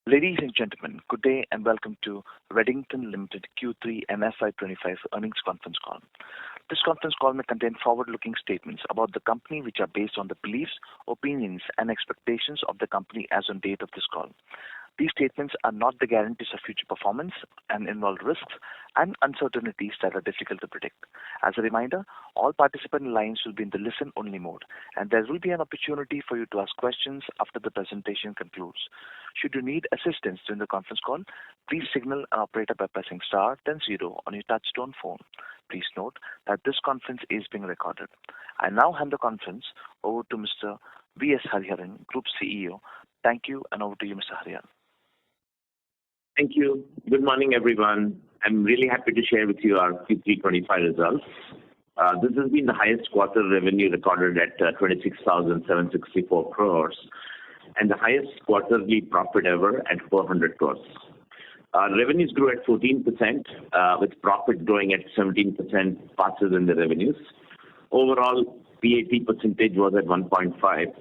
Ladies and gentlemen, good day and welcome to Redington Limited Q3 and FY25 earnings conference call. This conference call may contain forward-looking statements about the company which are based on the beliefs, opinions, and expectations of the company as on date of this call. These statements are not the guarantees of future performance and involve risks and uncertainties that are difficult to predict. As a reminder, all participant lines will be in the listen-only mode, and there will be an opportunity for you to ask questions after the presentation concludes. Should you need assistance during the conference call, please signal an operator by pressing star then 0 on your touchtone phone. Please note that this conference is being recorded. I now hand the conference over to Mr. V.S. Hariharan, Group CEO. Thank you, and over to you, Mr. Hariharan. Thank you. Good morning, everyone. I'm really happy to share with you our Q3 '25 results. This has been the highest quarter revenue recorded at 26,764 crores and the highest quarterly profit ever at 400 crores. Our revenues grew at 14%, with profit growing at 17% faster than the revenues. Overall, PAT percentage was at 1.5.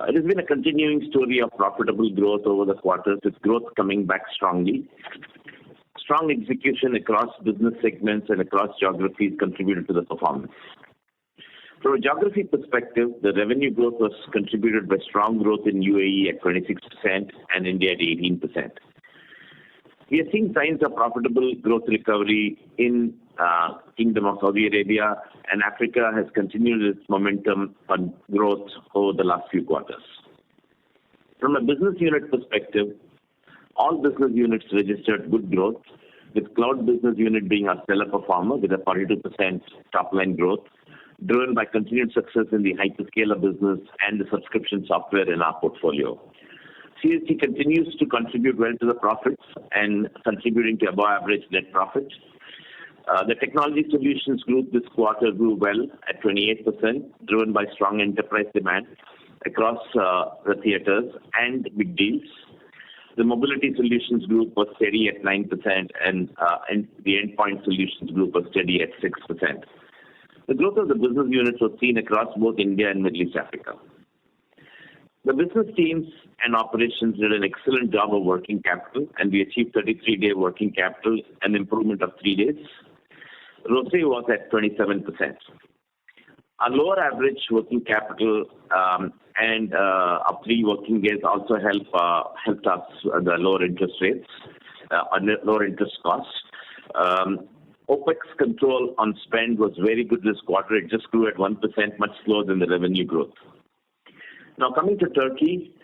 It has been a continuing story of profitable growth over the quarters, with growth coming back strongly. Strong execution across business segments and across geographies contributed to the performance. From a geography perspective, the revenue growth was contributed by strong growth in UAE at 26% and India at 18%. We are seeing signs of profitable growth recovery in Kingdom of Saudi Arabia, and Africa has continued its momentum on growth over the last few quarters. From a business unit perspective, all business units registered good growth, with Cloud business unit being our stellar performer with a 42% top-line growth, driven by continued success in the hyperscaler business and the subscription software in our portfolio. CSG continues to contribute well to the profits and contributing to above-average net profit. The Technology Solutions Group this quarter grew well at 28%, driven by strong enterprise demand across the theaters and big deals. The Mobility Solutions Group was steady at 9%, and the Endpoint Solutions Group was steady at 6%. The growth of the business units was seen across both India and Middle East Africa. The business teams and operations did an excellent job of working capital, and we achieved 33-day working capital, an improvement of 3 days. ROCE was at 27%. Our lower average working capital and up 3 working days also helped us the lower interest rates, lower interest costs. OPEX control on spend was very good this quarter. It just grew at 1%, much slower than the revenue growth. Now coming to Turkey,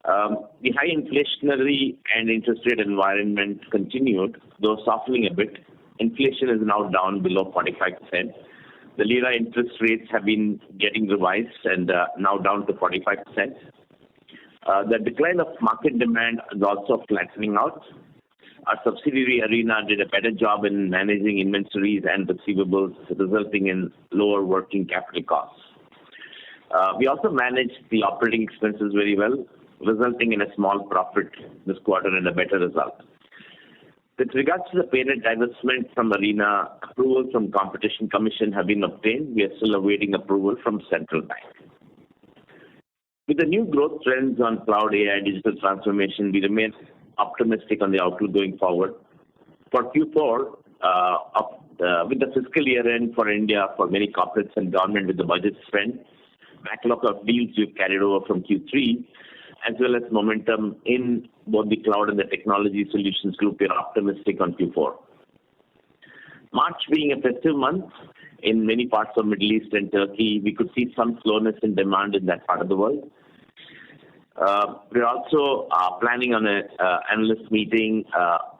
the high inflationary and interest rate environment continued, though softening a bit. Inflation is now down below 45%. The lira interest rates have been getting revised and now down to 45%. The decline of market demand is also flattening out. Our subsidiary Arena did a better job in managing inventories and receivables, resulting in lower working capital costs. We also managed the operating expenses very well, resulting in a small profit this quarter and a better result. With regards to the parent divestment from Arena, approval from Competition Commission have been obtained. We are still awaiting approval from Central Bank. With the new growth trends on cloud, AI, digital transformation, we remain optimistic on the outlook going forward. For Q4, with the fiscal year end for India, for many corporates and government with the budget spend, backlog of deals we've carried over from Q3, as well as momentum in both the Cloud and the Technology Solutions Group, we are optimistic on Q4. March being a festive month in many parts of Middle East and Turkey, we could see some slowness in demand in that part of the world. We're also planning on an analyst meeting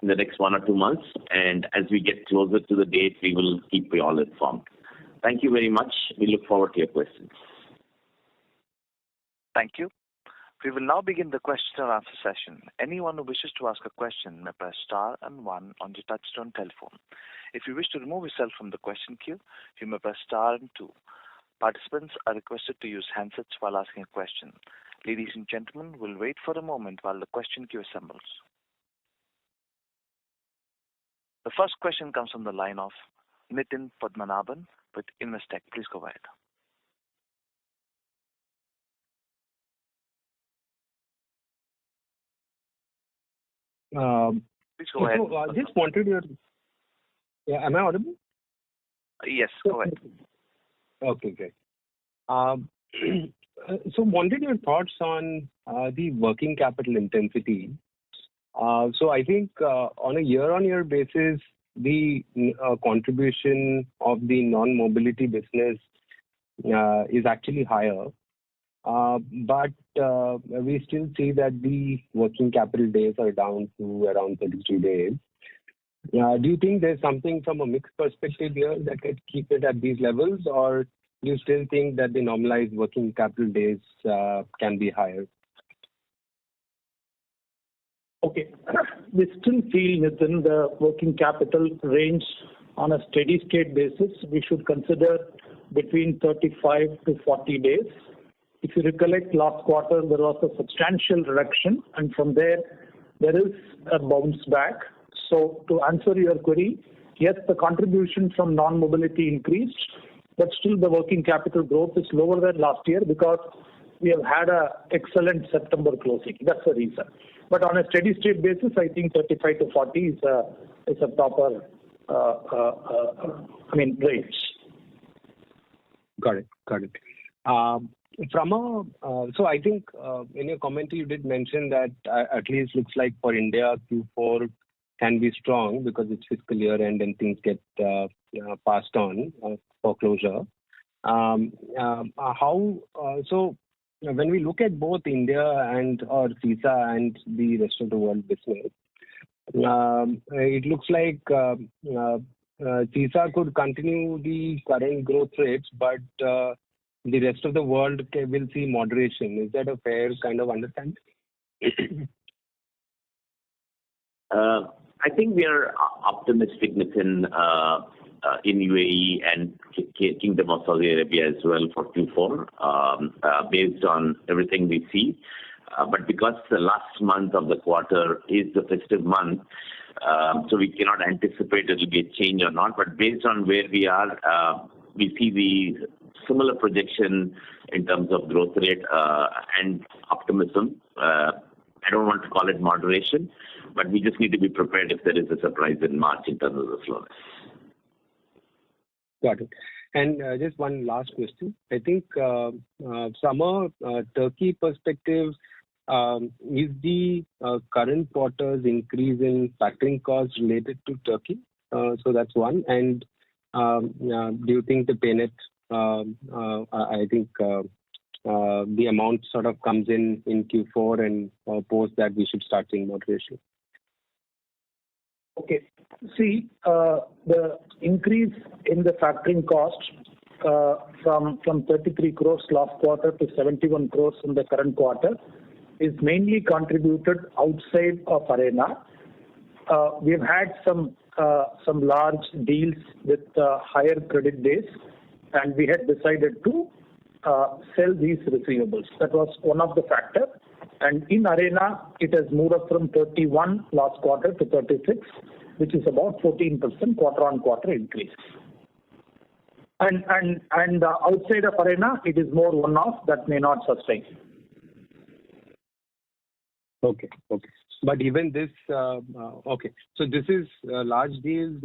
in the next 1 or 2 months, and as we get closer to the date, we will keep you all informed. Thank you very much. We look forward to your questions. Thank you. We will now begin the question and answer session. Anyone who wishes to ask a question may press star and 1 on your touchtone telephone. If you wish to remove yourself from the question queue, you may press star and 2. Participants are requested to use handsets while asking a question. Ladies and gentlemen, we'll wait for a moment while the question queue assembles. The first question comes from the line of Nitin Padmanabhan with Investec. Please go ahead. Please go ahead. Just wanted your... Yeah, am I audible? Yes, go ahead. Okay, great. So wanted your thoughts on the working capital intensity. So I think on a year-on-year basis, the contribution of the non-mobility business is actually higher. But we still see that the working capital days are down to around 33 days. Do you think there's something from a mix perspective here that could keep it at these levels, or do you still think that the normalized working capital days can be higher? Okay. We still feel within the working capital range on a steady state basis. We should consider between 35 to 40 days. If you recollect last quarter, there was a substantial reduction, and from there is a bounce back. So to answer your query, yes, the contribution from non-mobility increased, but still the working capital growth is lower than last year because we have had an excellent September closing. That's the reason. But on a steady state basis, I think 35 to 40 is a proper range. Got it. So I think in your commentary you did mention that at least looks like for India Q4 can be strong because it's fiscal year end and things get passed on for closure. So when we look at both India or CISA and the rest of the world business, it looks like CISA could continue the current growth rates, but the rest of the world will see moderation. Is that a fair kind of understanding? I think we are optimistic within in UAE and Kingdom of Saudi Arabia as well for Q4 based on everything we see. But because the last month of the quarter is the festive month, so we cannot anticipate it will be a change or not. But based on where we are, we see the similar projection in terms of growth rate and optimism. I don't want to call it moderation, but we just need to be prepared if there is a surprise in March in terms of the slowness. Got it. And just one last question. I think from a Turkey perspective, is the current quarter's increase in factoring costs related to Turkey? So that's one. And do you think the paynet, I think the amount sort of comes in Q4 and post that we should start seeing moderation? Okay. See, the increase in the factoring cost from 33 crores last quarter to 71 crores in the current quarter is mainly contributed outside of Arena. We've had some large deals with higher credit days, and we had decided to sell these receivables. That was one of the factors. And in Arena, it has moved up from 31 last quarter to 36, which is about 14% quarter-on-quarter increase. And outside of Arena, it is more one-off that may not sustain. Okay. But even this, okay. So this is large deals.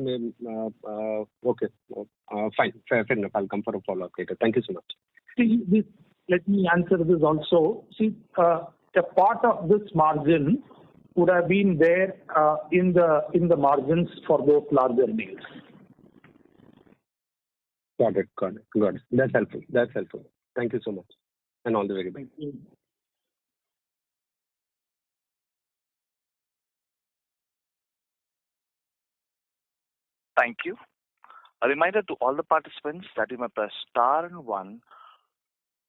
Okay. Fine. Fair enough. I'll come for a follow-up later. Thank you so much. See, let me answer this also. See, a part of this margin would have been there in the margins for those larger deals. Got it. That's helpful. Thank you so much. And all the very best. Thank you. Thank you. A reminder to all the participants that you may press star and 1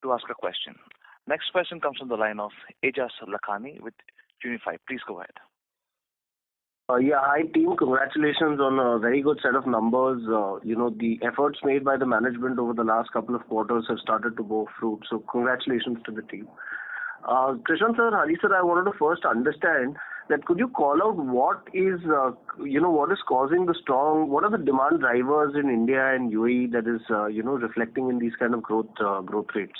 to ask a question. Next question comes from the line of Aejas Lakhani with Unifi. Please go ahead. Hi team. Congratulations on a very good set of numbers. The efforts made by the management over the last couple of quarters have started to bear fruit. So congratulations to the team. Krishnan sir, Hari sir, I wanted to first understand that could you call out what is causing what are the demand drivers in India and UAE that is, reflecting in these kind of growth rates?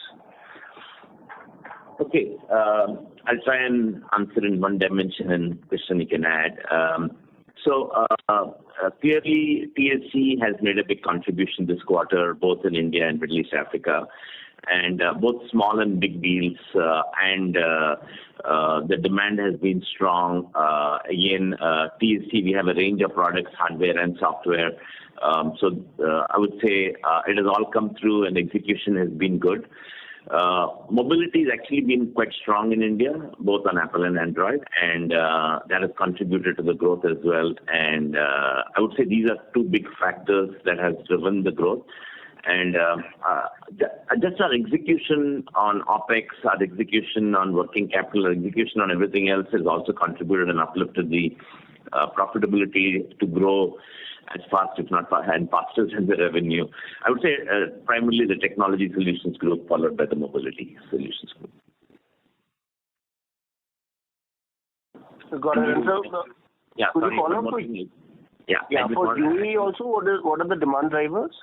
Okay. I'll try and answer in one dimension, and Krishnan, you can add. Clearly, TSC has made a big contribution this quarter, both in India and Middle East Africa, and both small and big deals, and the demand has been strong. Again, TSC, we have a range of products, hardware and software. I would say it has all come through, and execution has been good. Mobility has actually been quite strong in India, both on Apple and Android, and that has contributed to the growth as well. And I would say these are two big factors that have driven the growth. And just our execution on OPEX, our execution on working capital, our execution on everything else has also contributed and uplifted the profitability to grow as fast, if not and faster than the revenue. I would say primarily the Technology Solutions Group, followed by the Mobility Solutions Group. Got it. Could you follow up? For UAE also, what are the demand drivers?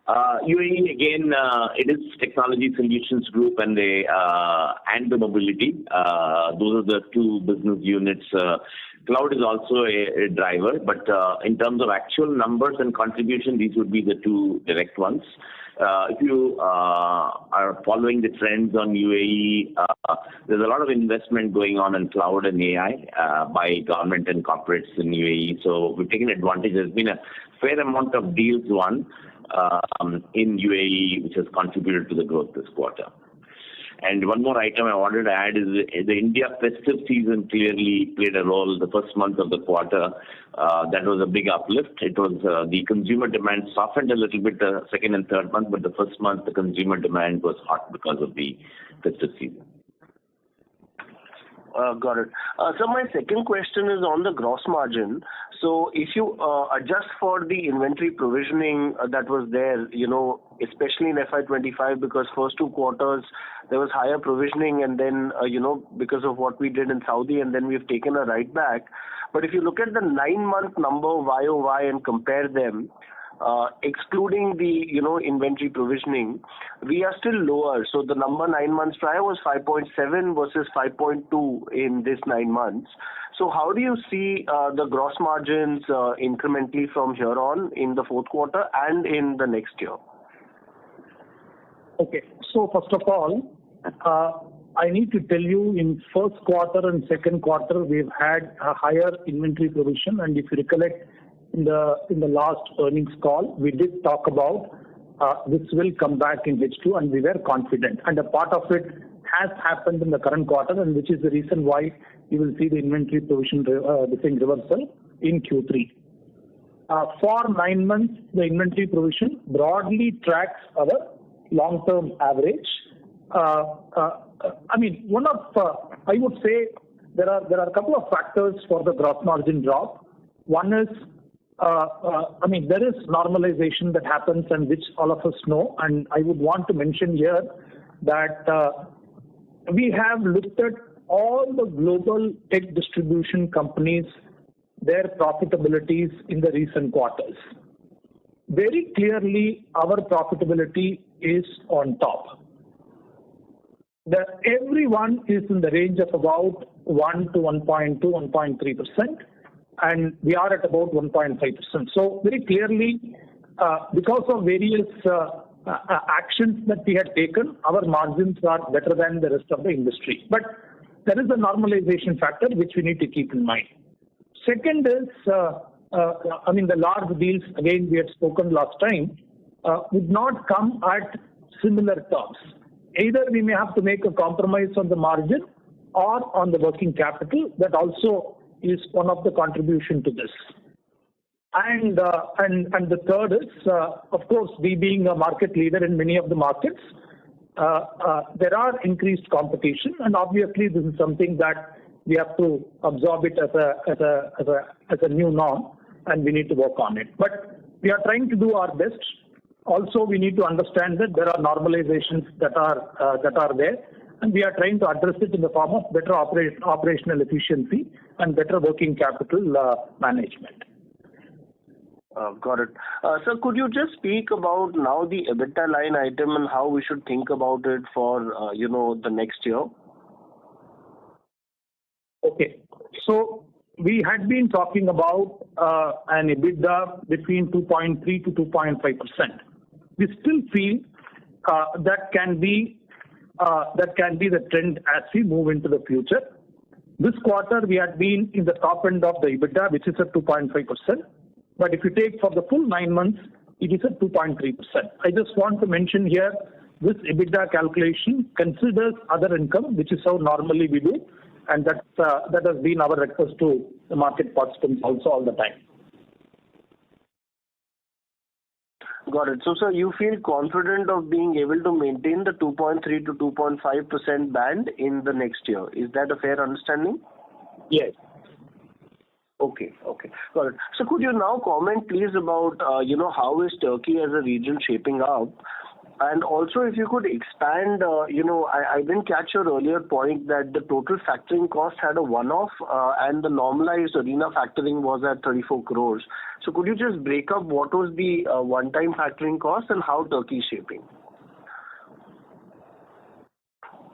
UAE, again, it is Technology Solutions Group and the Mobility. Those are the two business units. Cloud is also a driver, but in terms of actual numbers and contribution, these would be the two direct ones. If you are following the trends on UAE, there's a lot of investment going on in cloud and AI by government and corporates in UAE. So we've taken advantage. There's been a fair amount of deals won in UAE, which has contributed to the growth this quarter. And one more item I wanted to add is the India festive season clearly played a role. The first month of the quarter, that was a big uplift. It was the consumer demand softened a little bit the second and third month, but the first month the consumer demand was hot because of the festive season. Got it. So my second question is on the gross margin. So if you adjust for the inventory provisioning that was there, especially in FY25, because first two quarters there was higher provisioning, and then, because of what we did in Saudi, and then we've taken a write back. But if you look at the 9-month number YOY and compare them, excluding the inventory provisioning, we are still lower. So the number 9 months prior was 5.7 versus 5.2 in this 9 months. So how do you see the gross margins incrementally from here on in the fourth quarter and in the next year? Okay. So first of all, I need to tell you, in first quarter and second quarter we've had a higher inventory provision, and if you recollect, in the last earnings call, we did talk about this will come back in H2, and we were confident. And a part of it has happened in the current quarter, and which is the reason why you will see the inventory provision reversal in Q3. For 9 months, the inventory provision broadly tracks our long-term average. I would say there are a couple of factors for the gross margin drop. One is, there is normalization that happens, and which all of us know. And I would want to mention here that we have looked at all the global tech distribution companies, their profitabilities in the recent quarters. Very clearly, our profitability is on top. Everyone is in the range of about 1 to 1.2, 1.3%. And we are at about 1.5%. So very clearly, because of various actions that we had taken, our margins are better than the rest of the industry. But there is a normalization factor which we need to keep in mind. Second is, the large deals, again, we had spoken last time, would not come at similar terms. Either we may have to make a compromise on the margin or on the working capital. That also is one of the contribution to this. And the third is, of course, we being a market leader in many of the markets, there are increased competition, and obviously this is something that we have to absorb it as a new norm, and we need to work on it. But we are trying to do our best. Also, we need to understand that there are normalizations that are there, and we are trying to address it in the form of better operational efficiency and better working capital management. Got it. Sir, could you just speak about now the EBITDA line item and how we should think about it for, the next year? Okay. So we had been talking about an EBITDA between 2.3 to 2.5%. We still feel that can be the trend as we move into the future. This quarter, we had been in the top end of the EBITDA, which is at 2.5%. But if you take for the full 9 months, it is at 2.3%. I just want to mention here, this EBITDA calculation considers other income, which is how normally we do, and that has been our request to the market participants also all the time. Got it. So, sir, you feel confident of being able to maintain the 2.3 to 2.5% band in the next year. Is that a fair understanding? Yes. Okay. Got it. So could you now comment, please, about, how is Turkey as a region shaping up? And also, if you could expand, I didn't catch your earlier point that the total factoring cost had a one-off and the normalized arena factoring was at 34 crores. So could you just break up what was the one-time factoring cost and how Turkey is shaping?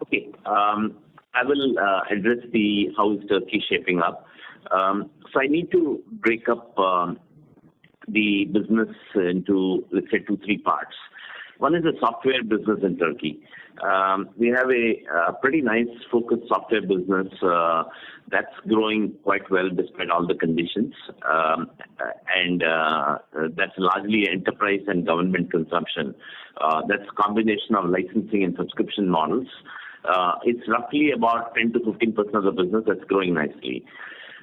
Okay. I will address how is Turkey shaping up. So I need to break up the business into, let's say, 2-3 parts. One is the software business in Turkey. We have a pretty nice focused software business that's growing quite well despite all the conditions. And that's largely enterprise and government consumption. That's a combination of licensing and subscription models. It's roughly about 10 to 15% of the business that's growing nicely.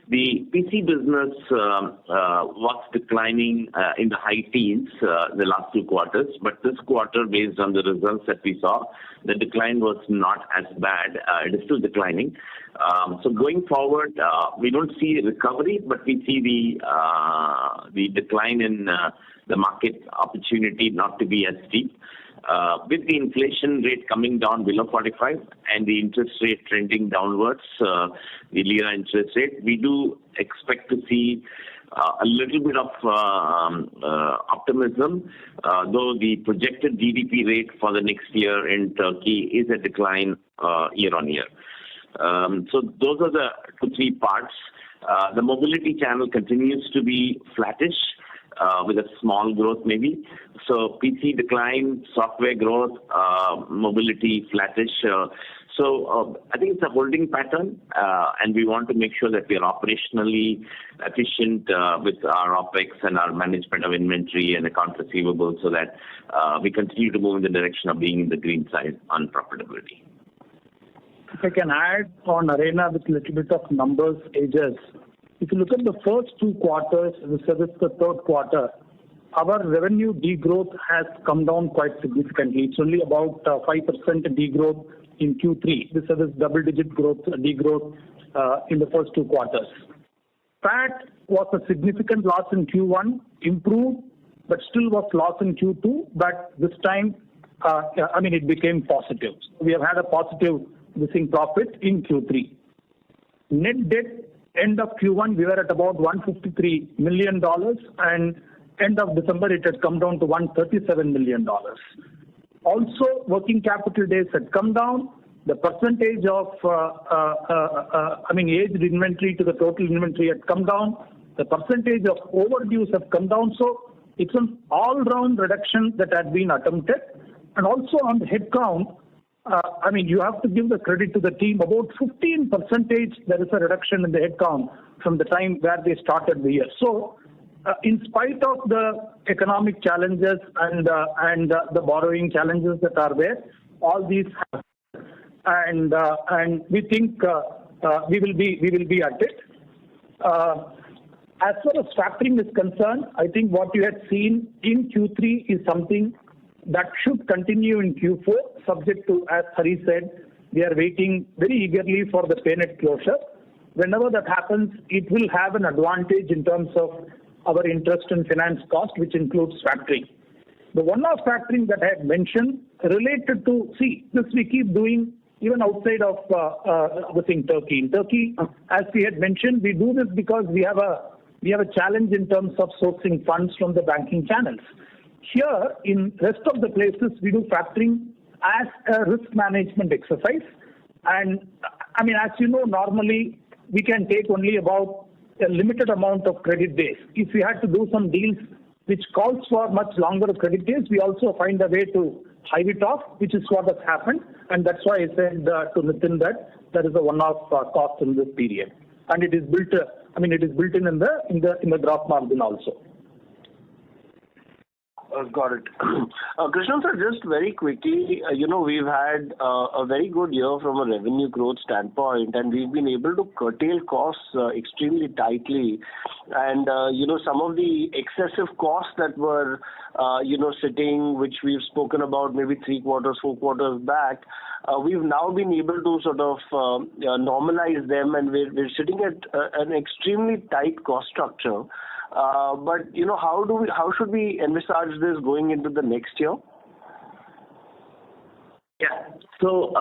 The PC business was declining in the high teens the last 2 quarters, but this quarter, based on the results that we saw, the decline was not as bad. It is still declining. So going forward, we don't see a recovery, but we see the decline in the market opportunity not to be as steep. With the inflation rate coming down below 45 and the interest rate trending downwards, the lira interest rate, we do expect to see a little bit of optimism, though the projected GDP rate for the next year in Turkey is a decline year on year. So those are the 2-3 parts. The mobility channel continues to be flattish. With a small growth maybe. So PC decline, software growth, mobility flattish. So I think it's a holding pattern, and we want to make sure that we are operationally efficient with our OPEX and our management of inventory and accounts receivable so that we continue to move in the direction of being in the green side on profitability. If I can add on Arena with a little bit of numbers, Aegis. If you look at the first 2 quarters, this is the third quarter, our revenue degrowth has come down quite significantly. It's only about 5% degrowth in Q3. This is double-digit degrowth in the first 2 quarters. PAT was a significant loss in Q1, improved, but still was loss in Q2. But this time, it became positive. We have had a positive profit in Q3. Net debt. End of Q1, we were at about $153 million, and end of December, it had come down to $137 million. Also, working capital days had come down. The percentage of aged inventory to the total inventory had come down. The percentage of overdues have come down. So it's an all-round reduction that had been attempted. And also on the headcount, you have to give the credit to the team. About 15% there is a reduction in the headcount from the time where they started the year. So, in spite of the economic challenges and the borrowing challenges that are there, all these have, and we think we will be at it. As far as factoring is concerned, I think what you had seen in Q3 is something that should continue in Q4, subject to, as Hari said, we are waiting very eagerly for the paynet closure. Whenever that happens, it will have an advantage in terms of our interest and finance cost, which includes factoring. The one-off factoring that I had mentioned related to, this we keep doing even outside of within Turkey. In Turkey, as we had mentioned, we do this because we have we have a challenge in terms of sourcing funds from the banking channels. Here, in rest of the places, we do factoring as a risk management exercise. And I mean, as you know, normally we can take only about a limited amount of credit days. If we had to do some deals which calls for much longer credit days, we also find a way to hive it off, which is what has happened. And that's why I said to Nitin that there is a one-off cost in this period. And it is built, it is built in the gross margin also. Got it. Krishnan sir, just very quickly, we've had a very good year from a revenue growth standpoint, and we've been able to curtail costs extremely tightly. And, some of the excessive costs that were, sitting, which we've spoken about maybe 3 quarters, 4 quarters back, we've now been able to sort of normalize them, and we're sitting at an extremely tight cost structure. But how should we envisage this going into the next year? Yeah. So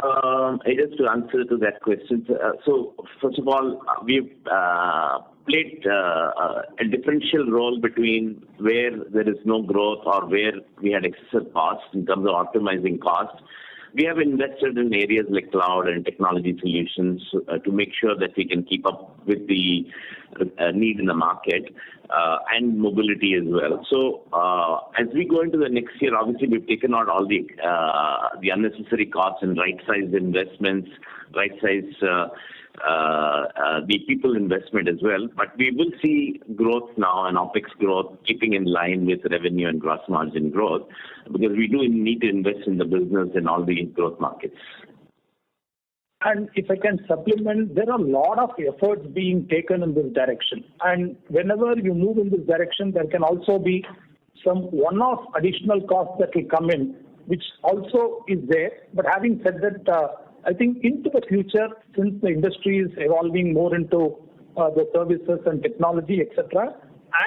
just to answer to that question, so first of all, we've played a differential role between where there is no growth or where we had excessive costs in terms of optimizing costs. We have invested in areas like cloud and technology solutions to make sure that we can keep up with the need in the market and mobility as well. So as we go into the next year, obviously we've taken out all the unnecessary costs and right-sized investments, right-sized the people investment as well. But we will see growth now and OPEX growth keeping in line with revenue and gross margin growth, because we do need to invest in the business in all the growth markets. And if I can supplement, there are a lot of efforts being taken in this direction. And whenever you move in this direction, there can also be some one-off additional costs that will come in, which also is there. But having said that, I think into the future, since the industry is evolving more into the services and technology, etc.,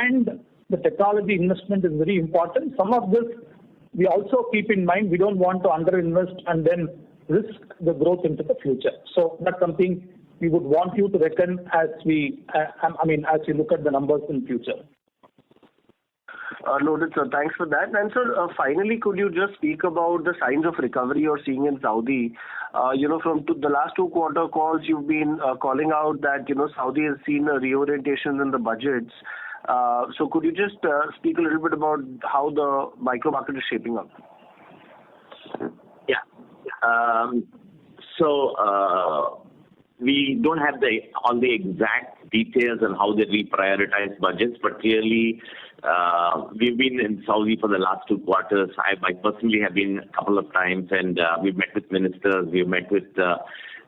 and the technology investment is very important, some of this we also keep in mind. We don't want to underinvest and then risk the growth into the future. So that's something we would want you to reckon as we look at the numbers in future. Noted, sir. Thanks for that. And sir, finally, could you just speak about the signs of recovery you're seeing in Saudi? From the last 2 quarter calls, you've been calling out that, Saudi has seen a reorientation in the budgets. So could you just speak a little bit about how the micro market is shaping up? Yeah. We don't have all the exact details on how they reprioritize budgets, but clearly we've been in Saudi for the last 2 quarters. I personally have been a couple of times, and we've met with ministers, we've met with the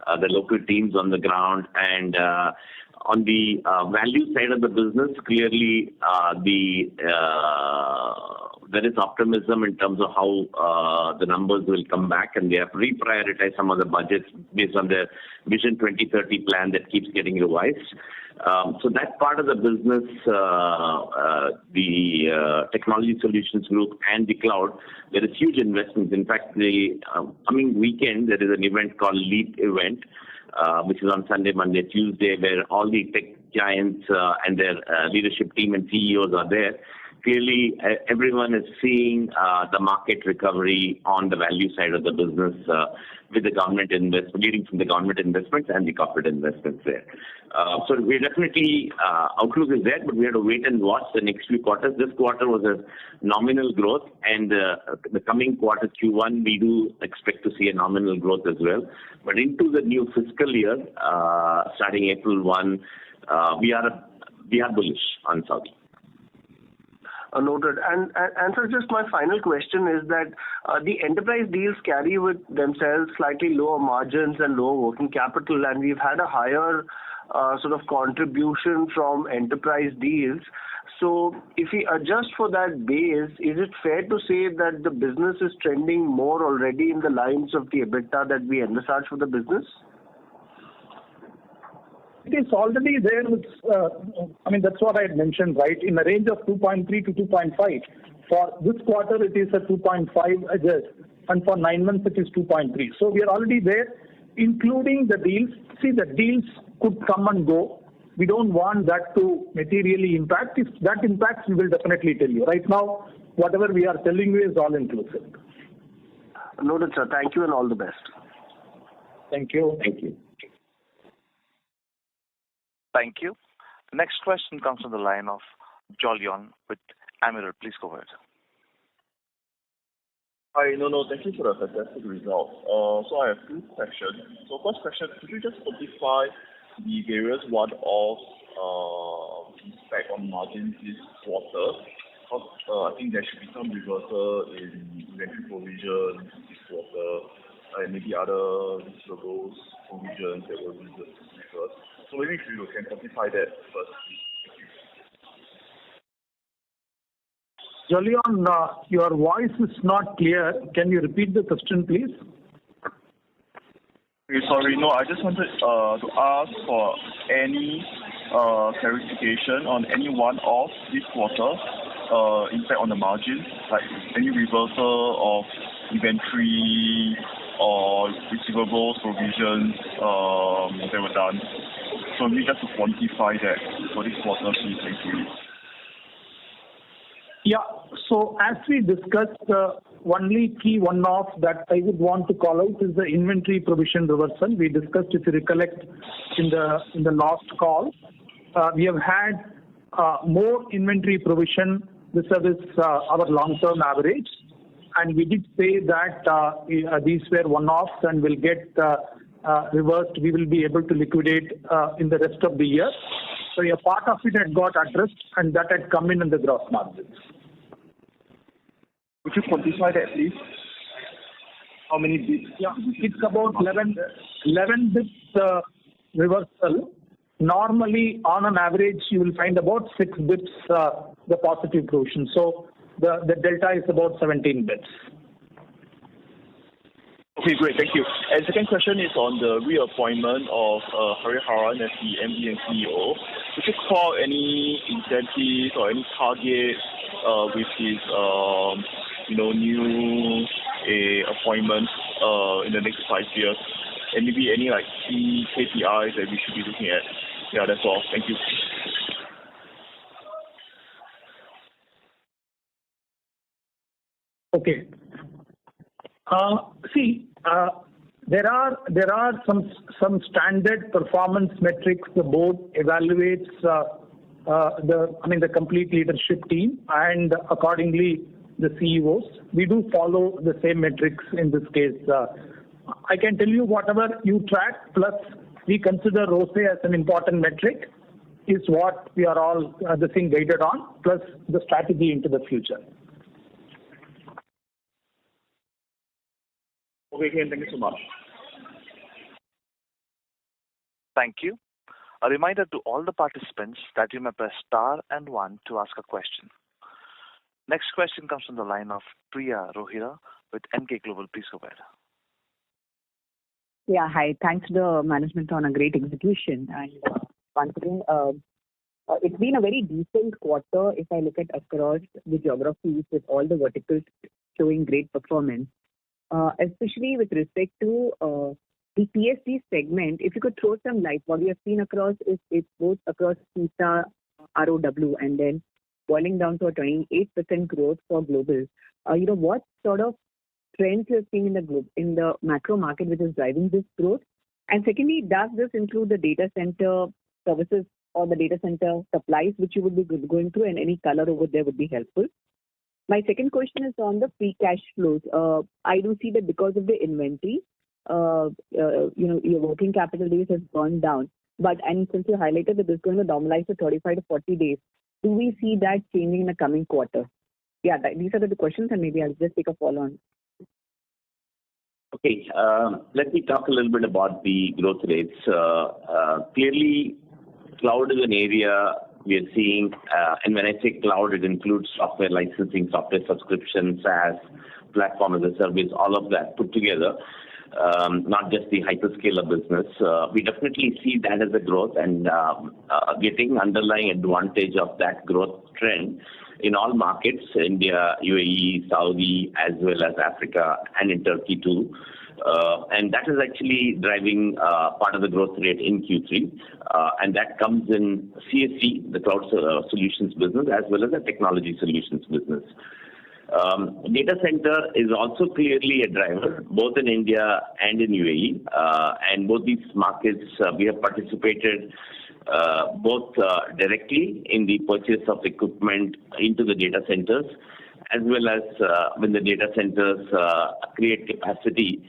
local teams on the ground, and on the value side of the business, clearly there is optimism in terms of how the numbers will come back, and they have reprioritized some of the budgets based on the Vision 2030 plan that keeps getting revised. So that part of the business, the technology solutions group and the cloud, there is huge investments. In fact, the coming weekend, there is an event called LEAP event, which is on Sunday, Monday, Tuesday, where all the tech giants and their leadership team and CEOs are there. Clearly, everyone is seeing the market recovery on the value side of the business with the government leading from the government investments and the corporate investments there. So we're definitely, outlook is there, but we have to wait and watch the next few quarters. This quarter was a nominal growth, and the coming quarter, Q1, we do expect to see a nominal growth as well. But into the new fiscal year, starting April 1, we are bullish on Saudi. Noted. And sir, just my final question is that the enterprise deals carry with themselves slightly lower margins and lower working capital, and we've had a higher sort of contribution from enterprise deals. So if we adjust for that base, is it fair to say that the business is trending more already in the lines of the EBITDA that we envisage for the business? It is already there. That's what I had mentioned, right? In a range of 2.3 to 2.5. For this quarter, it is a 2.5, and for 9 months, it is 2.3. So we are already there, including the deals. See, the deals could come and go. we don't want that to materially impact. If that impacts, we will definitely tell you. Right now, whatever we are telling you is all inclusive. Noted, sir. Thank you and all the best. Thank you. Thank you. Thank you. The next question comes from the line of Jolyon with Amiral. Please go ahead. Hi, thank you for the fantastic result. So I have two questions. So first question, could you just quantify the various one-off impact on margins this quarter? Because I think there should be some reversal in inventory provision this quarter, and maybe other receivables provisions that were reversed. So maybe if you can quantify that first. Jolyon, your voice is not clear. Can you repeat the question, please? Okay, sorry. No, I just wanted to ask for any clarification on any one-off this quarter impact on the margins, like any reversal of inventory or receivables provisions that were done. So we just to quantify that for this quarter, please. Thank you. Yeah. So as we discussed, the only key one-off that I would want to call out is the inventory provision reversal. We discussed, if you recollect, in the last call. We have had more inventory provision vis-a-vis our long-term average, and we did say that these were one-offs and will get reversed. We will be able to liquidate in the rest of the year. So a part of it had got addressed, and that had come in the gross margins. Would you quantify that, please? How many bits? Yeah, it's about 11 bits reversal. Normally, on an average, you will find about 6 bits the positive provision. So the delta is about 17 bits. Okay, great. Thank you. And second question is on the reappointment of Hariharan as the MD and CEO. Would you call any incentives or any target with his new appointment in the next 5 years? And maybe any key KPIs that we should be looking at? Yeah, that's all. Thank you. Okay. There are some standard performance metrics the board evaluates the complete leadership team and accordingly the CEOs. We do follow the same metrics in this case. I can tell you whatever you track plus we consider ROCE as an important metric is what we are all guided on, plus the strategy into the future. Okay, thank you so much. Thank you. A reminder to all the participants that you may press star and 1 to ask a question. Next question comes from the line of Priya Rohira with MK Global. Please go ahead. Yeah, hi. Thanks to the management on a great execution. And once again, it's been a very decent quarter if I look at across the geographies with all the verticals showing great performance, especially with respect to the TSD segment. If you could throw some light, what we have seen across is it's both across CISA, ROW, and then boiling down to a 28% growth for global. What sort of trends you're seeing in the macro market which is driving this growth? And secondly, does this include the data center services or the data center supplies which you would be going through, and any color over there would be helpful? My second question is on the free cash flows. I do see that because of the inventory, your working capital days has gone down. And since you highlighted that it's going to normalize to 35 to 40 days, do we see that changing in the coming quarter? Yeah, these are the questions, and maybe I'll just take a follow on. Okay, let me talk a little bit about the growth rates. Clearly, cloud is an area we are seeing, and when I say cloud, it includes software licensing, software subscriptions, SaaS, platform as a service, all of that put together, not just the hyperscaler business. We definitely see that as a growth and getting underlying advantage of that growth trend in all markets, India, UAE, Saudi, as well as Africa, and in Turkey too. And that is actually driving part of the growth rate in Q3. And that comes in CSC, the cloud solutions business, as well as the technology solutions business. Data center is also clearly a driver, both in India and in UAE. And both these markets, we have participated both directly in the purchase of equipment into the data centers, as well as when the data centers create capacity,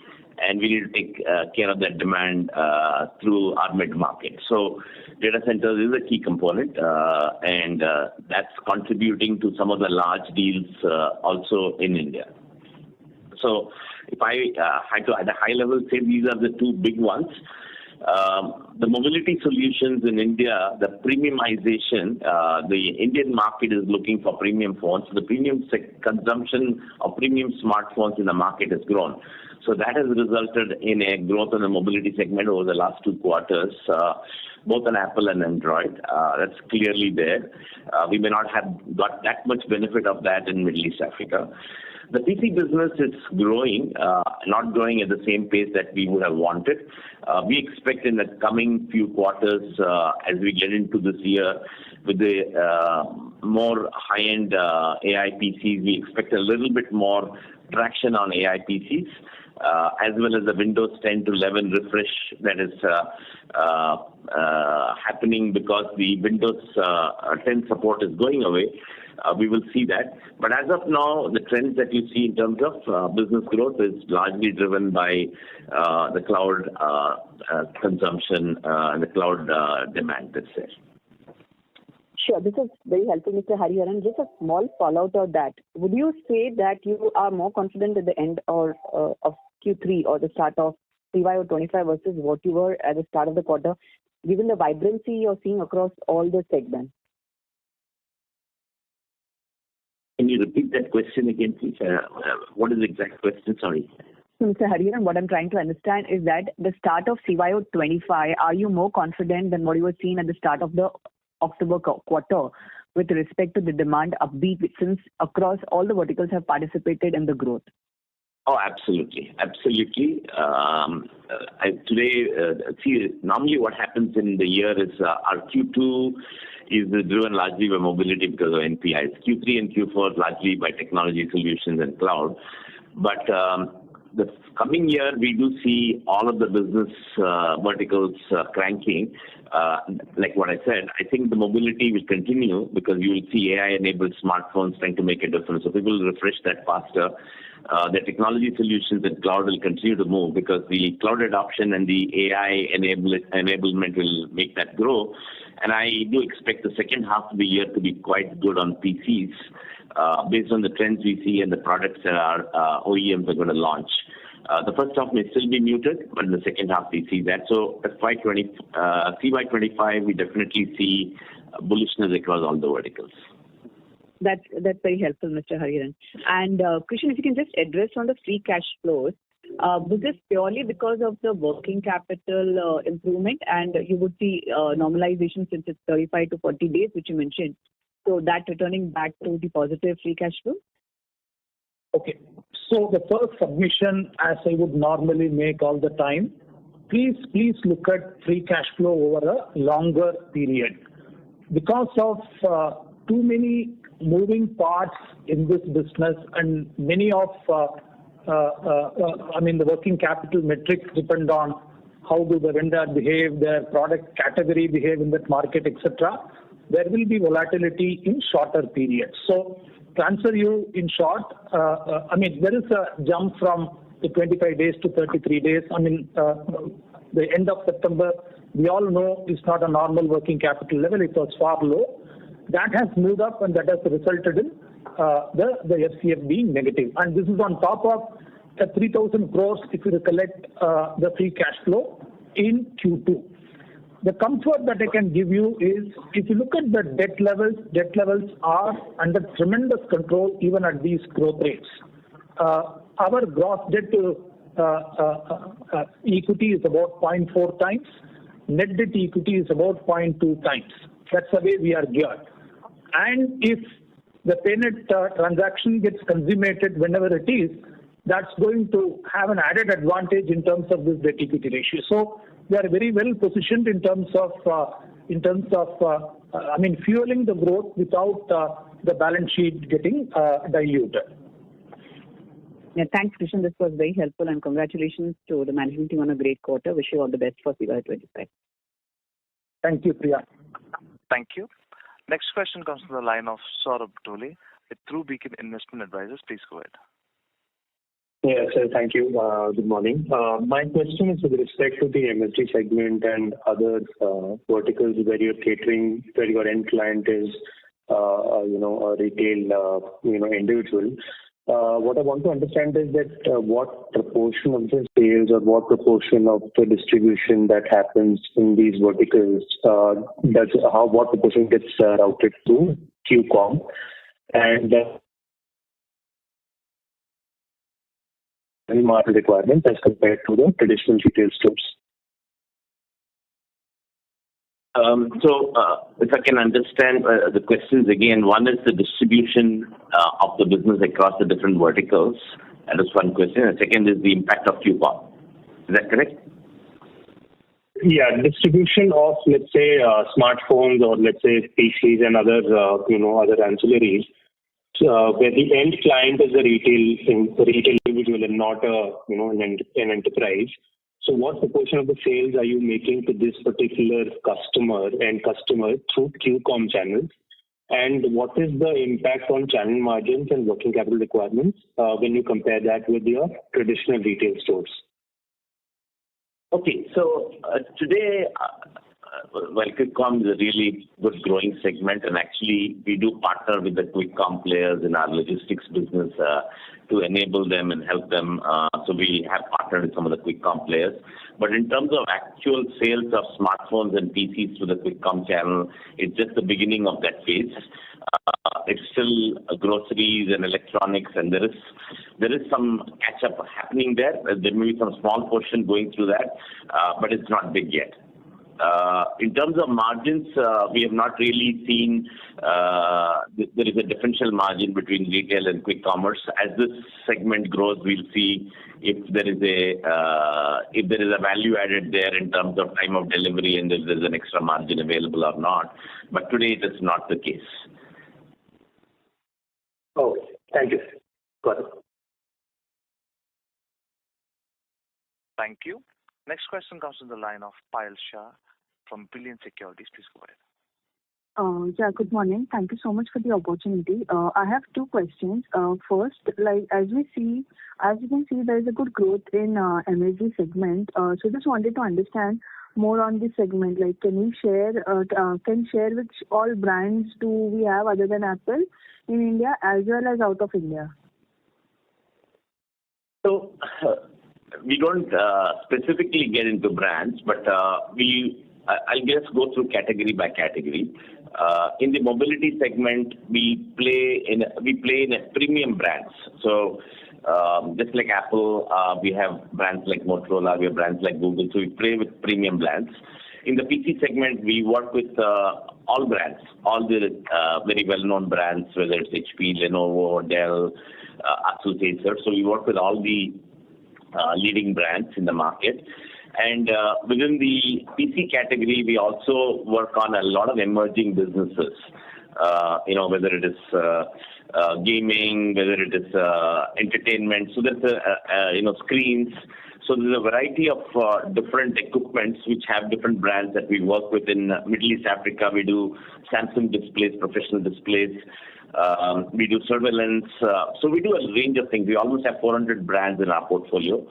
and we need to take care of that demand through our mid-market. So data centers is a key component, and that's contributing to some of the large deals also in India. So if I had to, at a high level, say these are the two big ones. The mobility solutions in India, the premiumization, the Indian market is looking for premium phones. The premium consumption of premium smartphones in the market has grown. So that has resulted in a growth in the mobility segment over the last 2 quarters, both on Apple and Android. That's clearly there. We may not have got that much benefit of that in Middle East Africa. The PC business is growing, not growing at the same pace that we would have wanted. We expect in the coming few quarters, as we get into this year, with the more high-end AI PCs, we expect a little bit more traction on AI PCs, as well as the Windows 10 to 11 refresh that is happening because the Windows 10 support is going away. We will see that. But as of now, the trends that you see in terms of business growth is largely driven by the cloud consumption and the cloud demand that's there. Sure, this is very helpful, Mr. Hariharan. Just a small follow-up of that. Would you say that you are more confident at the end of Q3 or the start of CY25 versus what you were at the start of the quarter, given the vibrancy you're seeing across all the segments? Can you repeat that question again, please? What is the exact question? Sorry. Mr. Hariharan, what I'm trying to understand is that the start of CY25, are you more confident than what you were seeing at the start of the October quarter with respect to the demand upbeat, since across all the verticals have participated in the growth? Oh, absolutely. Absolutely. Today, normally what happens in the year is our Q2 is driven largely by mobility because of NPIs. Q3 and Q4 largely by technology solutions and cloud. But the coming year, we do see all of the business verticals cranking. Like what I said, I think the mobility will continue because you will see AI-enabled smartphones trying to make a difference. So people will refresh that faster. The technology solutions and cloud will continue to move because the cloud adoption and the AI enablement will make that grow. And I do expect the second half of the year to be quite good on PCs based on the trends we see and the products that our OEMs are going to launch. The first half may still be muted, but in the second half we see that. So CY25, we definitely see bullishness across all the verticals. That's very helpful, Mr. Hariharan. And Krishnan, if you can just address on the free cash flows, was this purely because of the working capital improvement, and you would see normalization since it's 35 to 40 days, which you mentioned, so that returning back to the positive free cash flow? Okay. So the first submission, as I would normally make all the time, please look at free cash flow over a longer period. Because of too many moving parts in this business and many of the working capital metrics depend on how do the vendor behave, their product category behave in that market, etc. There will be volatility in shorter periods. So to answer you in short, there is a jump from the 25 days to 33 days. The end of September, we all know is not a normal working capital level. It was far low. That has moved up and that has resulted in the FCF being negative. And this is on top of the 3,000 crores, if you recollect, the free cash flow in Q2. The comfort that I can give you is, if you look at the debt levels are under tremendous control even at these growth rates. Our gross debt to equity is about 0.4 times. Net debt to equity is about 0.2 times. That's the way we are geared. And if the payment transaction gets consummated whenever it is, that's going to have an added advantage in terms of this debt equity ratio. So we are very well positioned in terms of fueling the growth without the balance sheet getting diluted. Yeah, thanks, Krishnan. This was very helpful, and congratulations to the management team on a great quarter. Wish you all the best for CY25. Thank you, Priya. Thank you. Next question comes from the line of Saurabh Dole with True Beacon Investment Advisors. Please go ahead. Yes, sir. Thank you. Good morning. My question is with respect to the MSG segment and other verticals where you're catering, where your end client is, a retail, individual. What I want to understand is that what proportion of the sales or what proportion of the distribution that happens in these verticals, what proportion gets routed to QCom, and any market requirements as compared to the traditional retail stores. If I can understand the questions again, one is the distribution of the business across the different verticals. That is one question. And second is the impact of QCom. Is that correct? Yeah, distribution of, let's say, smartphones or let's say PCs and other ancillaries, where the end client is a retail individual and not an enterprise. So what proportion of the sales are you making to this particular customer through QCom channels? And what is the impact on channel margins and working capital requirements when you compare that with your traditional retail stores? Okay, so today, QuickCom is a really good growing segment, and actually we do partner with the QuickCom players in our logistics business to enable them and help them. So we have partnered with some of the QuickCom players. But in terms of actual sales of smartphones and PCs through the QuickCom channel, it's just the beginning of that phase. It's still groceries and electronics, and there is some catch-up happening there. There may be some small portion going through that, but it's not big yet. In terms of margins, we have not really seen there is a differential margin between retail and quick commerce. As this segment grows, we'll see if there is a value added there in terms of time of delivery and if there's an extra margin available or not. But today it is not the case. Oh, thank you. Got it. Thank you. Next question comes from the line of Payal Shah from Brilliant Securities. Please go ahead. Good morning. Thank you so much for the opportunity. I have two questions. First, as you can see, there is a good growth in MSG segment. So just wanted to understand more on this segment. Can you share which all brands do we have other than Apple in India as well as out of India? So we don't specifically get into brands, but I'll just go through category by category. In the mobility segment, we play in a premium brands. So just like Apple, we have brands like Motorola, we have brands like Google. So we play with premium brands. In the PC segment, we work with all brands, all the very well-known brands, whether it's HP, Lenovo, Dell, Asus, Acer. So we work with all the leading brands in the market. And within the PC category, we also work on a lot of emerging businesses, whether it is gaming, whether it is entertainment. So there's screens. So there's a variety of different equipments which have different brands that we work with. In Middle East Africa, we do Samsung displays, professional displays. We do surveillance. So we do a range of things. We almost have 400 brands in our portfolio.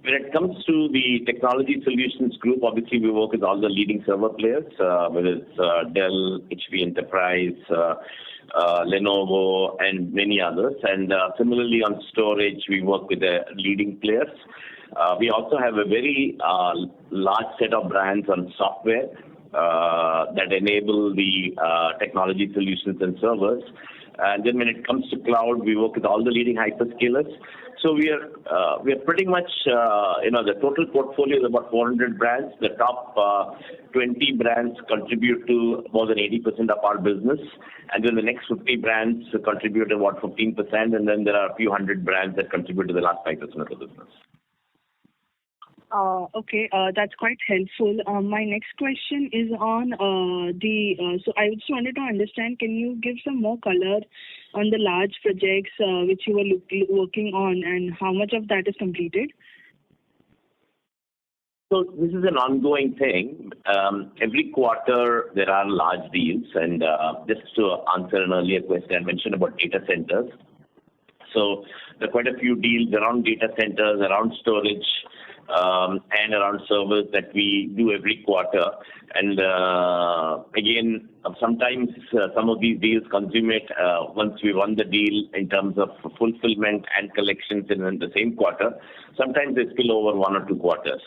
When it comes to the technology solutions group, obviously we work with all the leading server players, whether it's Dell, HP Enterprise, Lenovo, and many others. And similarly on storage, we work with the leading players. We also have a very large set of brands on software. that enable the technology solutions and servers. And then when it comes to cloud, we work with all the leading hyperscalers. So we are pretty much, the total portfolio is about 400 brands. The top 20 brands contribute to more than 80% of our business. And then the next 50 brands contribute about 15%. And then there are a few hundred brands that contribute to the last 5% of the business. Okay, that's quite helpful. My next question is on so I just wanted to understand, can you give some more color on the large projects which you were working on and how much of that is completed? So this is an ongoing thing. Every quarter there are large deals, and just to answer an earlier question, I mentioned about data centers. So there are quite a few deals around data centers, around storage, and around servers that we do every quarter. And again, sometimes some of these deals consummate once we won the deal in terms of fulfillment and collections in the same quarter. Sometimes they spill over 1 or 2 quarters.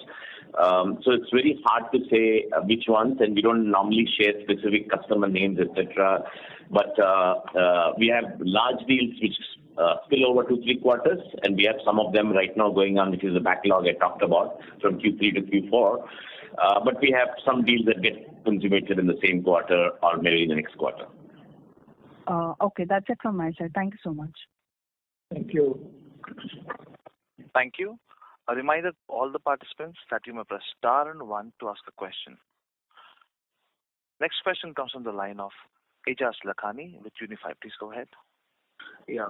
So it's very hard to say which ones, and we don't normally share specific customer names, etc. But we have large deals which spill over 2-3 quarters, and we have some of them right now going on, which is the backlog I talked about from Q3 to Q4. But we have some deals that get consummated in the same quarter or maybe in the next quarter. Okay, that's it from my side. Thank you so much. Thank you. Thank you. A reminder to all the participants that you may press star and 1 to ask a question. Next question comes from the line of Aejas Lakhani with Unifi. Please go ahead. Yeah.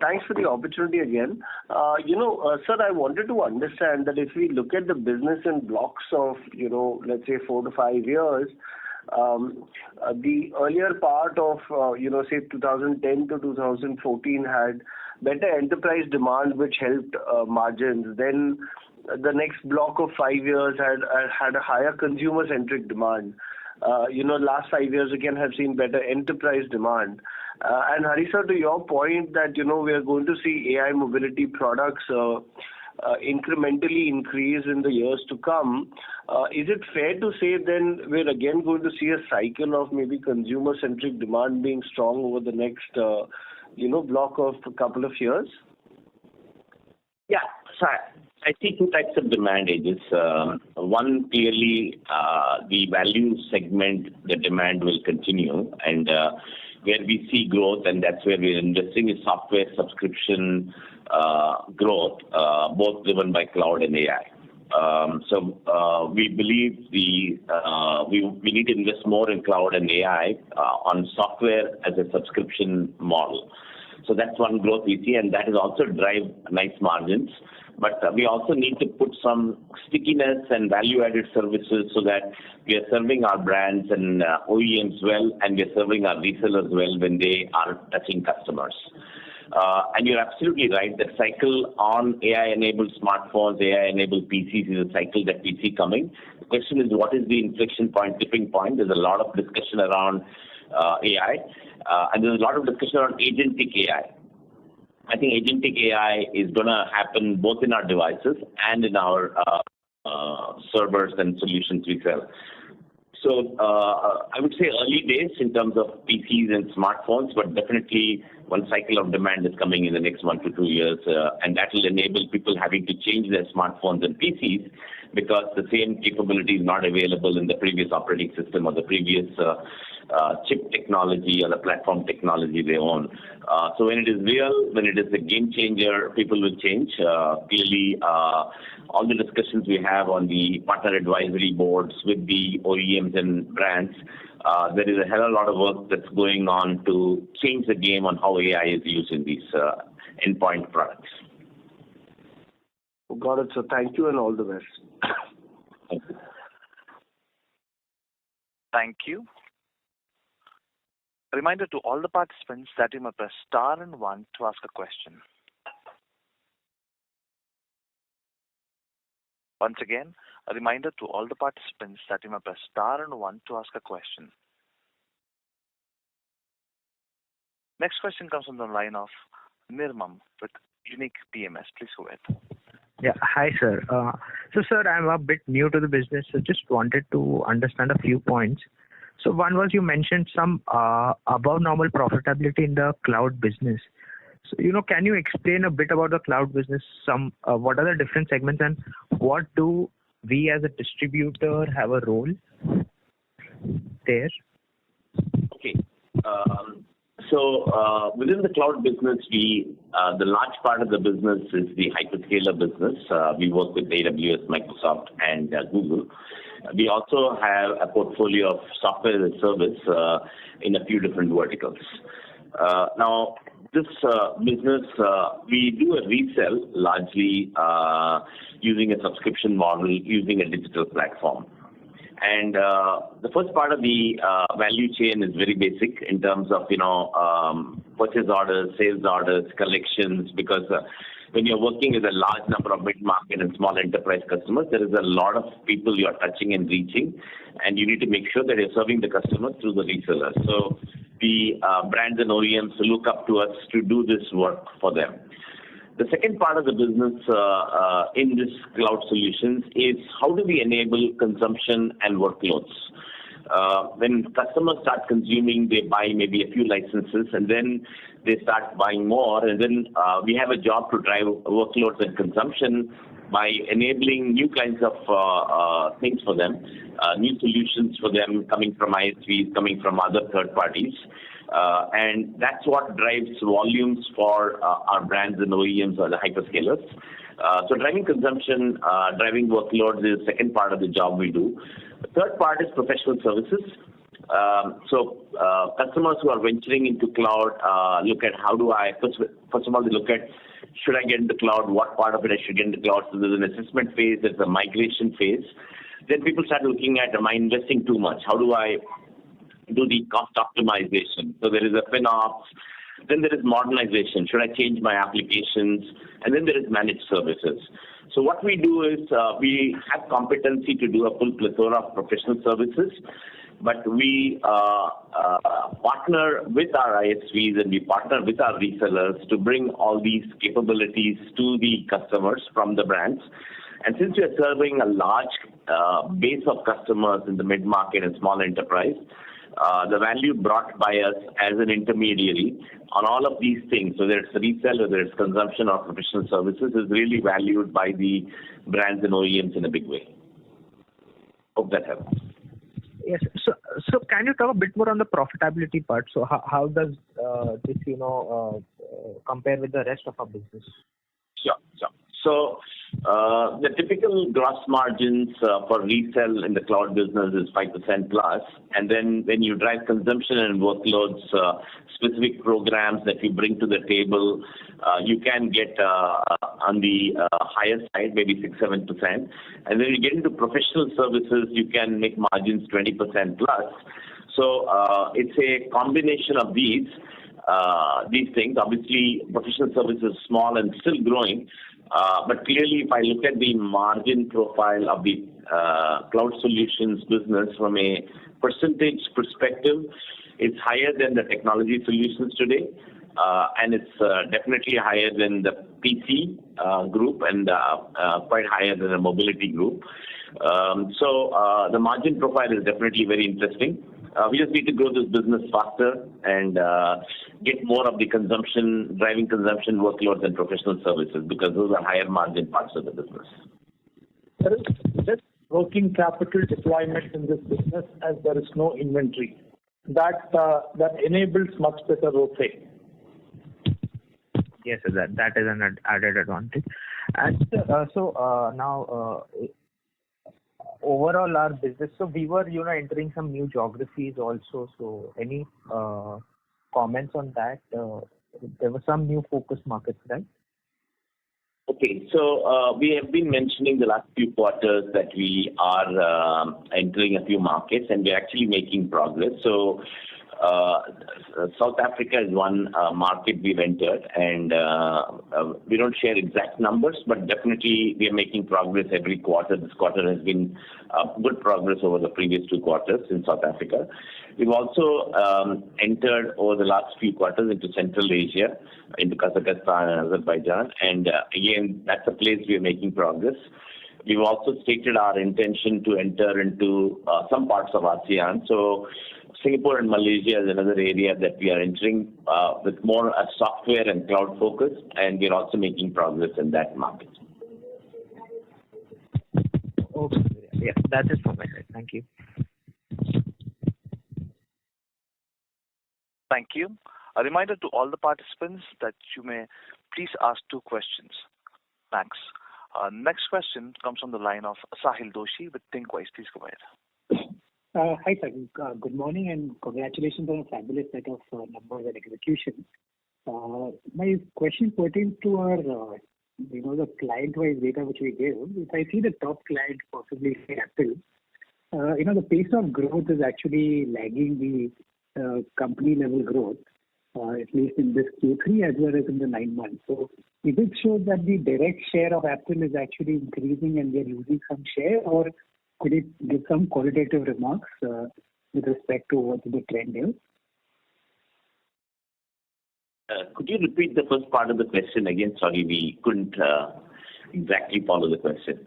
Thanks for the opportunity again. Sir, I wanted to understand that if we look at the business in blocks of, let's say 4 to 5 years, the earlier part of, say 2010 to 2014 had better enterprise demand, which helped margins. Then the next block of 5 years had a higher consumer-centric demand. Last 5 years again have seen better enterprise demand. And Hari sir, to your point that, we are going to see AI mobility products incrementally increase in the years to come, is it fair to say then we're again going to see a cycle of maybe consumer-centric demand being strong over the next, block of a couple of years? Yeah, so I see 2 types of demand, Aegis. One, clearly, the value segment, the demand will continue, and where we see growth, and that's where we're investing, is software subscription growth, both driven by cloud and AI. So we believe we need to invest more in cloud and AI on software as a subscription model. So that's one growth we see, and that is also drive nice margins. But we also need to put some stickiness and value-added services so that we are serving our brands and OEMs well, and we are serving our resellers well when they are touching customers. And you're absolutely right. The cycle on AI-enabled smartphones, AI-enabled PCs is a cycle that we see coming. The question is, what is the inflection point, tipping point? There's a lot of discussion around AI, and there's a lot of discussion around agentic AI. I think agentic AI is going to happen both in our devices and in our servers and solutions we sell. So I would say early days in terms of PCs and smartphones, but definitely one cycle of demand is coming in the next 1 to 2 years, and that will enable people having to change their smartphones and PCs because the same capability is not available in the previous operating system or the previous chip technology or the platform technology they own. So when it is real, when it is a game changer, people will change. Clearly, all the discussions we have on the partner advisory boards with the OEMs and brands, there is a hell of a lot of work that's going on to change the game on how AI is used in these endpoint products. Got it, sir. Thank you and all the best. Thank you. Thank you. A reminder to all the participants that you may press star and 1 to ask a question. Once again, a reminder to all the participants that you may press star and 1 to ask a question. Next question comes from the line of Nirmam with Unique PMS. Please go ahead. Yeah. Hi, sir. So, sir, I'm a bit new to the business, so just wanted to understand a few points. So, one was you mentioned some above normal profitability in the cloud business. So, can you explain a bit about the cloud business? What are the different segments and what do we as a distributor have a role there? Okay. Within the cloud business, the large part of the business is the hyperscaler business. We work with AWS, Microsoft, and Google. We also have a portfolio of software as a service in a few different verticals. Now, this business, we do a resell largely using a subscription model, using a digital platform. And the first part of the value chain is very basic in terms of, purchase orders, sales orders, collections, because when you're working with a large number of mid-market and small enterprise customers, there is a lot of people you're touching and reaching, and you need to make sure that you're serving the customers through the resellers. So the brands and OEMs look up to us to do this work for them. The second part of the business in this cloud solutions is how do we enable consumption and workloads. When customers start consuming, they buy maybe a few licenses and then they start buying more. And then we have a job to drive workloads and consumption by enabling new kinds of things for them, new solutions for them coming from ISVs, coming from other third parties. And that's what drives volumes for our brands and OEMs or the hyperscalers. So driving consumption, driving workloads is the second part of the job we do. The third part is professional services. Customers who are venturing into cloud look at how do I, first of all, they look at should I get into cloud, what part of it I should get into cloud. So there's an assessment phase, there's a migration phase. Then people start looking at, am I investing too much? How do I do the cost optimization? So there is a FinOps, then there is modernization. Should I change my applications? And then there is managed services. So what we do is we have competency to do a full plethora of professional services, but we partner with our ISVs and we partner with our resellers to bring all these capabilities to the customers from the brands. And since we are serving a large base of customers in the mid-market and small enterprise, the value brought by us as an intermediary on all of these things, whether it's resell, whether it's consumption or professional services, is really valued by the brands and OEMs in a big way. Hope that helps. Yes. So can you talk a bit more on the profitability part? So how does this, compare with the rest of our business? Sure. So the typical gross margins for resell in the cloud business is 5% plus. And then when you drive consumption and workloads, specific programs that you bring to the table, you can get on the higher side, maybe 6-7%. And then you get into professional services, you can make margins 20% plus. So it's a combination of these things. Obviously, professional services is small and still growing. But clearly, if I look at the margin profile of the cloud solutions business from a percentage perspective, it's higher than the technology solutions today. And it's definitely higher than the PC group and quite higher than the mobility group. So the margin profile is definitely very interesting. We just need to grow this business faster and get more of the consumption, driving consumption workloads and professional services because those are higher margin parts of the business. There is less working capital deployment in this business as there is no inventory. That enables much better ROCE. Yes, that is an added advantage. And now overall our business, so we were entering some new geographies also, so any comments on that? There were some new focus markets, right? Okay, so we have been mentioning the last few quarters that we are entering a few markets and we're actually making progress. So South Africa is one market we've entered, and we don't share exact numbers, but definitely we are making progress every quarter. This quarter has been good progress over the previous 2 quarters in South Africa. We've also entered over the last few quarters into Central Asia, into Kazakhstan and Azerbaijan, and again, that's a place we are making progress. We've also stated our intention to enter into some parts of ASEAN. So Singapore and Malaysia is another area that we are entering with more a software and cloud focus, and we're also making progress in that market. Okay. Yeah, that's it from my side. Thank you. Thank you. A reminder to all the participants that you may please ask 2 questions. Thanks. Next question comes from the line of Sahil Doshi with Thinkwise. Please go ahead. Hi, sir. Good morning and congratulations on a fabulous set of numbers and execution. My question pertains to our, the client-wise data which we gave. If I see the top client, possibly say Apple, the pace of growth is actually lagging the company-level growth, at least in this Q3 as well as in the 9 months. So is it show that the direct share of Apple is actually increasing and we are losing some share, or could it give some qualitative remarks with respect to what the trend is? Could you repeat the first part of the question again? Sorry, we couldn't exactly follow the question.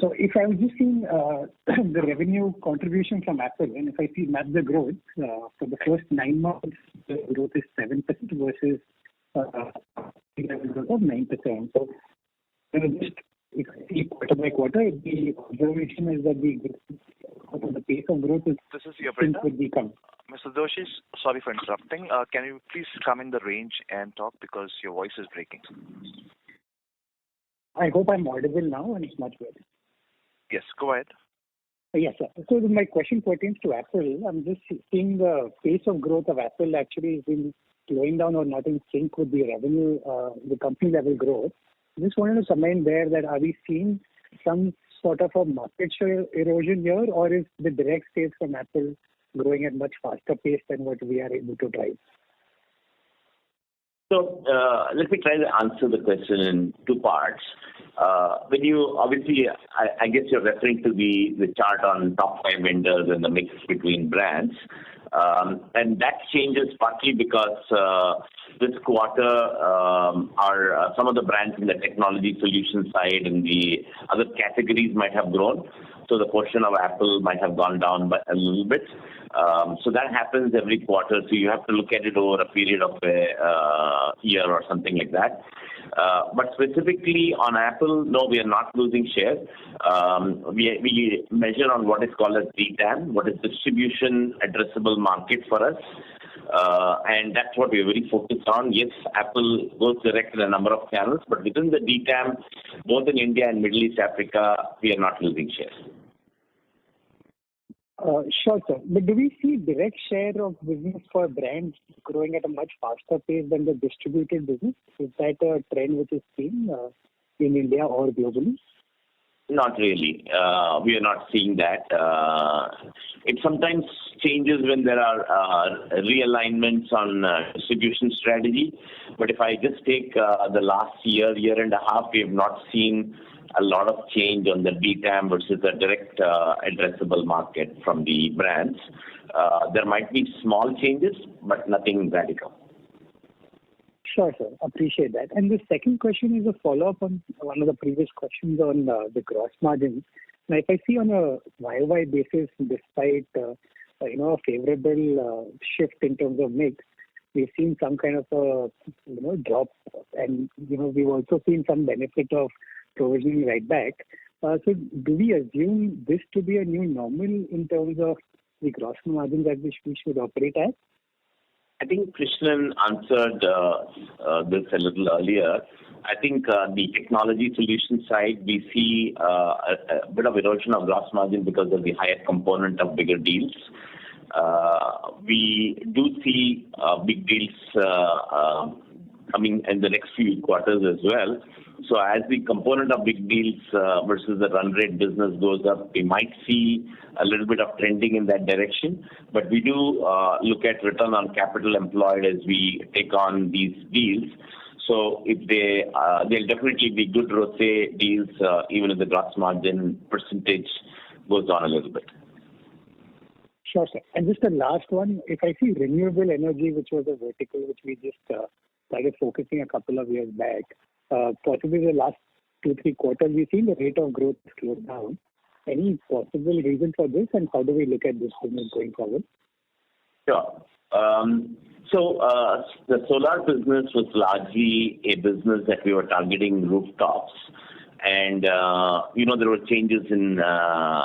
So if I was just seeing the revenue contribution from Apple, and if I see map the growth for the first 9 months, the growth is 7% versus growth of 9%. So just if I see quarter by quarter, the observation is that the pace of growth is this is your operator. would become. Mr. Doshi, sorry for interrupting. Can you please come in the range and talk because your voice is breaking? I hope I'm audible now and it's much better. Yes, go ahead. Yes, sir. So my question pertains to Apple. I'm just seeing the pace of growth of Apple actually has been slowing down or not in sync with the revenue, the company level growth. Just wanted to comment there that are we seeing some sort of a market share erosion here, or is the direct sales from Apple growing at much faster pace than what we are able to drive? So let me try to answer the question in 2 parts. When you obviously, I guess you're referring to the chart on top 5 vendors and the mix between brands, and that changes partly because this quarter some of the brands in the technology solution side and the other categories might have grown. So the portion of Apple might have gone down by a little bit. So that happens every quarter. So you have to look at it over a period of a year or something like that. But specifically on Apple, no, we are not losing share. We measure on what is called as DTAM, what is distribution addressable market for us. And that's what we're very focused on. Yes, Apple goes direct in a number of channels, but within the DTAM, both in India and Middle East Africa, we are not losing shares. Sure, sir. But do we see direct share of business for brands growing at a much faster pace than the distributed business? Is that a trend which is seen in India or globally? Not really. We are not seeing that. It sometimes changes when there are realignments on distribution strategy. But if I just take the last year and a half, we have not seen a lot of change on the DTAM versus the direct addressable market from the brands. There might be small changes, but nothing radical. Sure, sir. Appreciate that. And the second question is a follow-up on one of the previous questions on the gross margins. Now, if I see on a YOY basis, despite a favorable shift in terms of mix, we've seen some kind of a drop, and we've also seen some benefit of provisioning right back. So do we assume this to be a new normal in terms of the gross margins at which we should operate at? I think Krishnan answered this a little earlier. I think the technology solution side, we see a bit of erosion of gross margin because of the higher component of bigger deals. We do see big deals coming in the next few quarters as well. So as the component of big deals versus the run rate business goes up, we might see a little bit of trending in that direction. But we do look at return on capital employed as we take on these deals. So if they'll definitely be good ROCE deals, even if the gross margin percentage goes down a little bit. Sure, sir. And just the last one, if I see renewable energy, which was a vertical which we just started focusing a couple of years back, possibly the last 2-3 quarters, we've seen the rate of growth slow down. Any possible reason for this, and how do we look at this business going forward? Sure. So the solar business was largely a business that we were targeting rooftops. And, there were changes in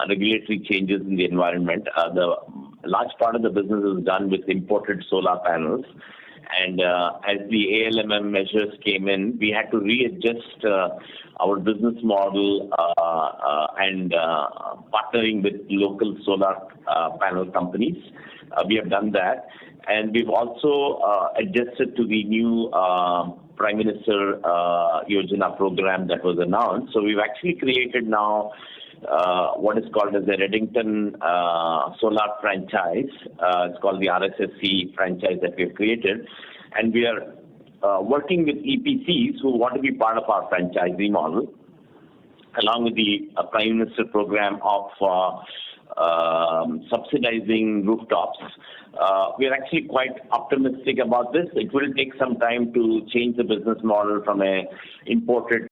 regulatory changes in the environment. The large part of the business is done with imported solar panels. And as the ALMM measures came in, we had to readjust our business model and partnering with local solar panel companies. We have done that. And we've also adjusted to the new Prime Minister Yojana program that was announced. So we've actually created now what is called as the Redington solar franchise. It's called the RSSC franchise that we've created. And we are working with EPCs who want to be part of our franchisee model, along with the Prime Minister program of subsidizing rooftops. We are actually quite optimistic about this. It will take some time to change the business model from a imported